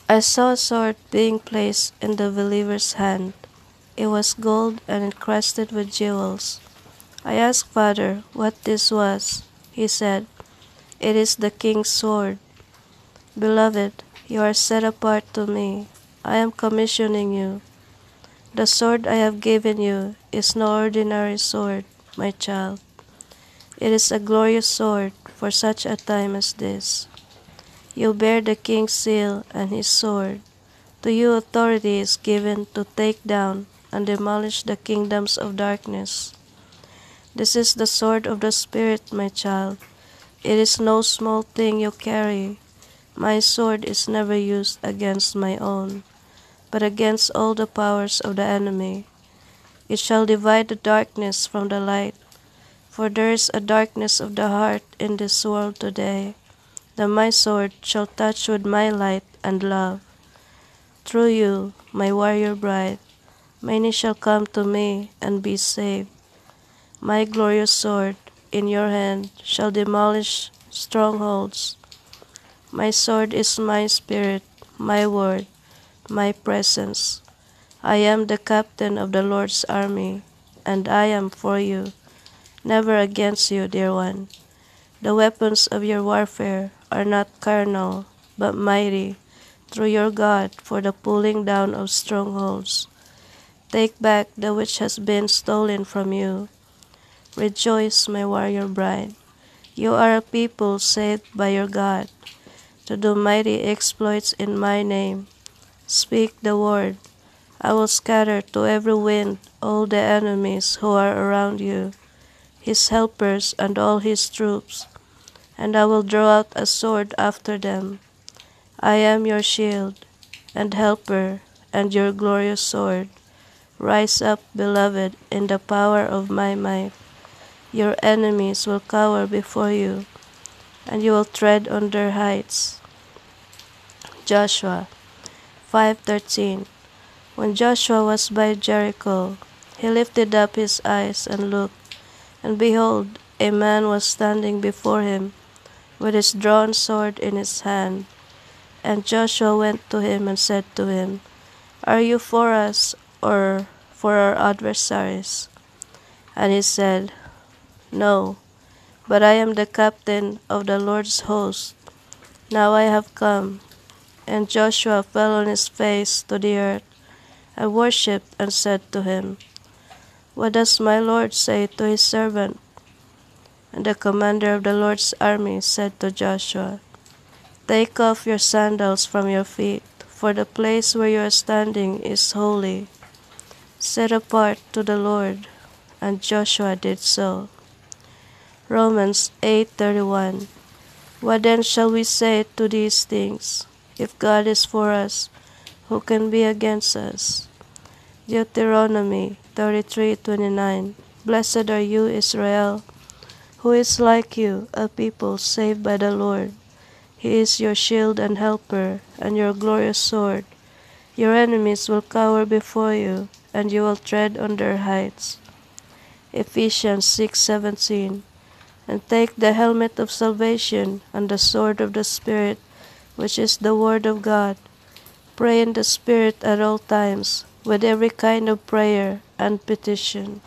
I saw a sword being placed in the believer's hand. It was gold and encrusted with jewels. I asked Father what this was. He said, "It is the king's sword. Beloved, you are set apart to me. I am commissioning you. The sword I have given you is no ordinary sword, my child. It is a glorious sword for such a time as this. You bear the king's seal and his sword. To you authority is given to take down and demolish the kingdoms of darkness. This is the sword of the Spirit, my child. It is no small thing you carry. My sword is never used against my own, but against all the powers of the enemy. It shall divide the darkness from the light, for there is a darkness of the heart in this world today, that my sword shall touch with my light and love. Through you, my warrior bride, many shall come to me and be saved. My glorious sword in your hand shall demolish strongholds. My sword is my spirit, my word, my presence. I am the captain of the Lord's army, and I am for you, never against you, dear one. The weapons of your warfare are not carnal, but mighty, through your God for the pulling down of strongholds. Take back that which has been stolen from you. Rejoice, my warrior bride. You are a people saved by your God, to do mighty exploits in my name. Speak the word. I will scatter to every wind all the enemies who are around you, his helpers and all his troops, and I will draw out a sword after them. I am your shield and helper and your glorious sword. Rise up, beloved, in the power of my might. Your enemies will cower before you, and you will tread on their heights. Joshua 5:13. When Joshua was by Jericho, he lifted up his eyes and looked, and behold, a man was standing before him with his drawn sword in his hand. And Joshua went to him and said to him, Are you for us or for our adversaries? And he said, No, but I am the captain of the Lord's host. Now I have come. And Joshua fell on his face to the earth and worshipped and said to him, What does my Lord say to his servant? And the commander of the Lord's army said to Joshua, Take off your sandals from your feet, for the place where you are standing is holy, set apart to the Lord. And Joshua did so. Romans 8:31. What then shall we say to these things? If God is for us, who can be against us? Deuteronomy 33:29. Blessed are you, Israel, who is like you, a people saved by the Lord. He is your shield and helper, and your glorious sword. Your enemies will cower before you, and you will tread on their heights. Ephesians 6:17. And take the helmet of salvation and the sword of the Spirit, which is the word of God. Pray in the Spirit at all times, with every kind of prayer and petition.